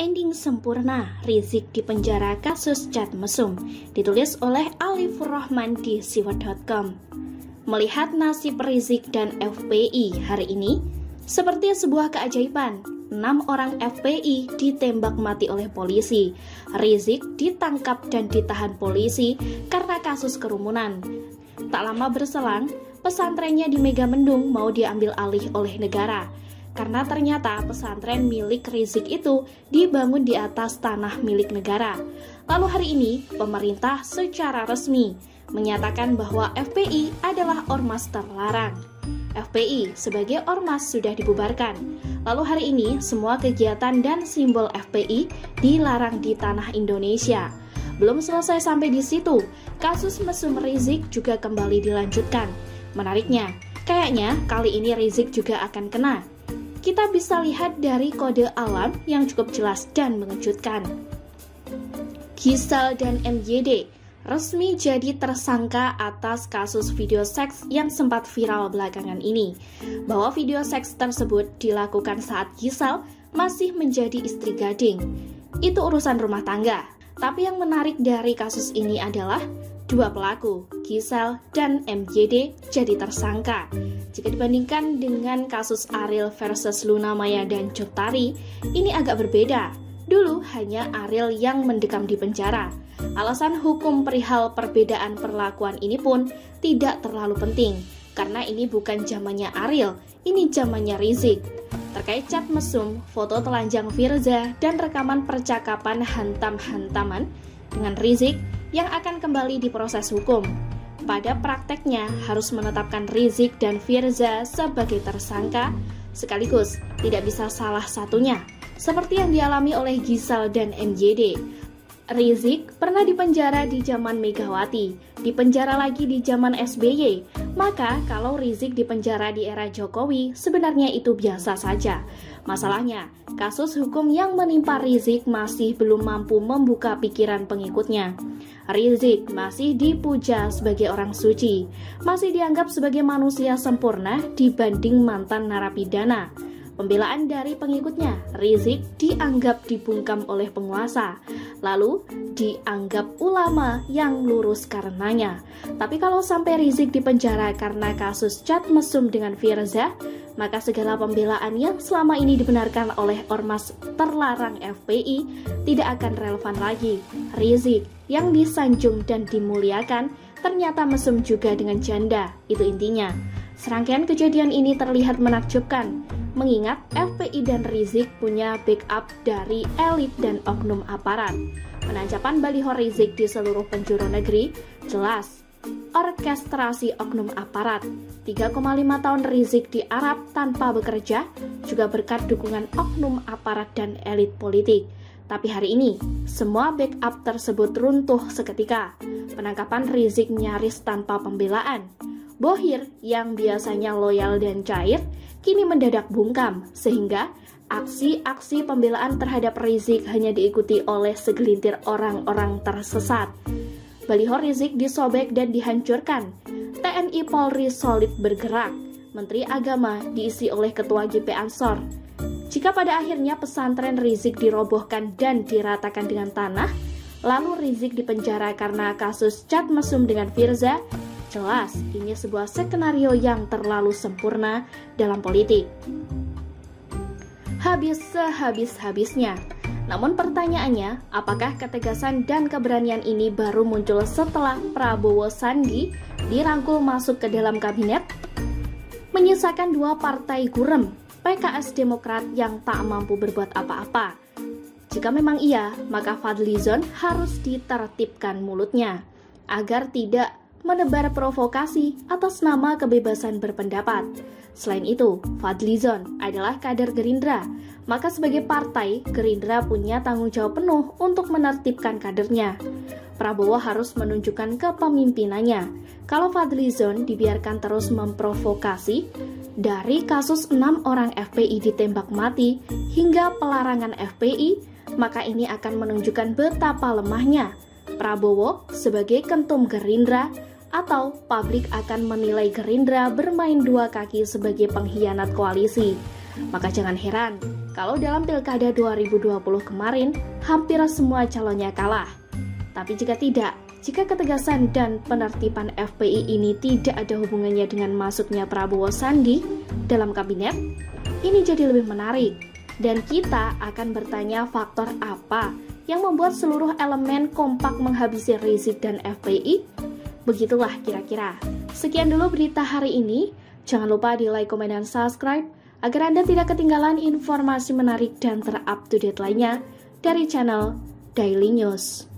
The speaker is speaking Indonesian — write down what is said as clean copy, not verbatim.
Ending sempurna, Rizik dipenjara kasus cat mesum, ditulis oleh Alifur Rahman di siwat.com. Melihat nasib Rizik dan FPI hari ini, seperti sebuah keajaiban, 6 orang FPI ditembak mati oleh polisi. Rizik ditangkap dan ditahan polisi karena kasus kerumunan. Tak lama berselang, pesantrennya di Megamendung mau diambil alih oleh negara. Karena ternyata pesantren milik Rizik itu dibangun di atas tanah milik negara. Lalu hari ini, pemerintah secara resmi menyatakan bahwa FPI adalah ormas terlarang. FPI sebagai ormas sudah dibubarkan. Lalu hari ini, semua kegiatan dan simbol FPI dilarang di tanah Indonesia. Belum selesai sampai di situ, kasus mesum Rizik juga kembali dilanjutkan. Menariknya, kayaknya kali ini Rizik juga akan kena. Kita bisa lihat dari kode alam yang cukup jelas dan mengejutkan. Gisel dan MYD resmi jadi tersangka atas kasus video seks yang sempat viral belakangan ini. Bahwa video seks tersebut dilakukan saat Gisel masih menjadi istri gading. Itu urusan rumah tangga. Tapi yang menarik dari kasus ini adalah dua pelaku, Gisel dan MYD, jadi tersangka. Jika dibandingkan dengan kasus Ariel versus Luna Maya dan Cut Tari, ini agak berbeda. Dulu hanya Ariel yang mendekam di penjara. Alasan hukum perihal perbedaan perlakuan ini pun tidak terlalu penting, karena ini bukan zamannya Ariel, ini zamannya Rizik. Terkait cat mesum, foto telanjang Firza, dan rekaman percakapan hantam-hantaman dengan Rizik yang akan kembali diproses hukum. Pada prakteknya harus menetapkan Rizik dan Firza sebagai tersangka, sekaligus tidak bisa salah satunya, seperti yang dialami oleh Gisel dan MYD. Rizik pernah dipenjara di zaman Megawati, dipenjara lagi di zaman SBY. Maka kalau Rizik dipenjara di era Jokowi, sebenarnya itu biasa saja. Masalahnya, kasus hukum yang menimpa Rizik masih belum mampu membuka pikiran pengikutnya. Rizik masih dipuja sebagai orang suci, masih dianggap sebagai manusia sempurna dibanding mantan narapidana. Pembelaan dari pengikutnya, Rizik dianggap dibungkam oleh penguasa, lalu dianggap ulama yang lurus karenanya. Tapi kalau sampai Rizik dipenjara karena kasus cat mesum dengan Firza, maka segala pembelaan yang selama ini dibenarkan oleh ormas terlarang FPI tidak akan relevan lagi. Rizik yang disanjung dan dimuliakan ternyata mesum juga dengan janda, itu intinya. Serangkaian kejadian ini terlihat menakjubkan, mengingat FPI dan Rizik punya backup dari elit dan oknum aparat. Penancapan baliho Rizik di seluruh penjuru negeri jelas orkestrasi oknum aparat. 3,5 tahun Rizik di Arab tanpa bekerja juga berkat dukungan oknum aparat dan elit politik. Tapi hari ini, semua backup tersebut runtuh seketika. Penangkapan Rizik nyaris tanpa pembelaan. Bohir yang biasanya loyal dan cair, kini mendadak bungkam, sehingga aksi-aksi pembelaan terhadap Rizik hanya diikuti oleh segelintir orang-orang tersesat. Baliho Rizik disobek dan dihancurkan. TNI Polri solid bergerak. Menteri Agama diisi oleh Ketua GP Ansor. Jika pada akhirnya pesantren Rizik dirobohkan dan diratakan dengan tanah, lalu Rizik dipenjara karena kasus cat mesum dengan Firza, jelas ini sebuah skenario yang terlalu sempurna dalam politik. Habis sehabis-habisnya. Namun pertanyaannya, apakah ketegasan dan keberanian ini baru muncul setelah Prabowo Sandi dirangkul masuk ke dalam kabinet? Menyisakan dua partai gurem, PKS Demokrat yang tak mampu berbuat apa-apa. Jika memang iya, maka Fadlizon harus ditertibkan mulutnya, agar tidak menebar provokasi atas nama kebebasan berpendapat. Selain itu, Fadlizon adalah kader Gerindra, maka sebagai partai, Gerindra punya tanggung jawab penuh untuk menertibkan kadernya. Prabowo harus menunjukkan kepemimpinannya. Kalau Fadlizon dibiarkan terus memprovokasi, dari kasus 6 orang FPI ditembak mati hingga pelarangan FPI, maka ini akan menunjukkan betapa lemahnya Prabowo sebagai kentum Gerindra, atau publik akan menilai Gerindra bermain dua kaki sebagai pengkhianat koalisi. Maka jangan heran kalau dalam Pilkada 2020 kemarin hampir semua calonnya kalah. Tapi jika tidak, jika ketegasan dan penertiban FPI ini tidak ada hubungannya dengan masuknya Prabowo Sandi dalam kabinet, ini jadi lebih menarik. Dan kita akan bertanya faktor apa yang membuat seluruh elemen kompak menghabisi Rizik dan FPI? Begitulah kira-kira. Sekian dulu berita hari ini. Jangan lupa di like, komen, dan subscribe agar Anda tidak ketinggalan informasi menarik dan ter-up-to-date lainnya dari channel Daily News.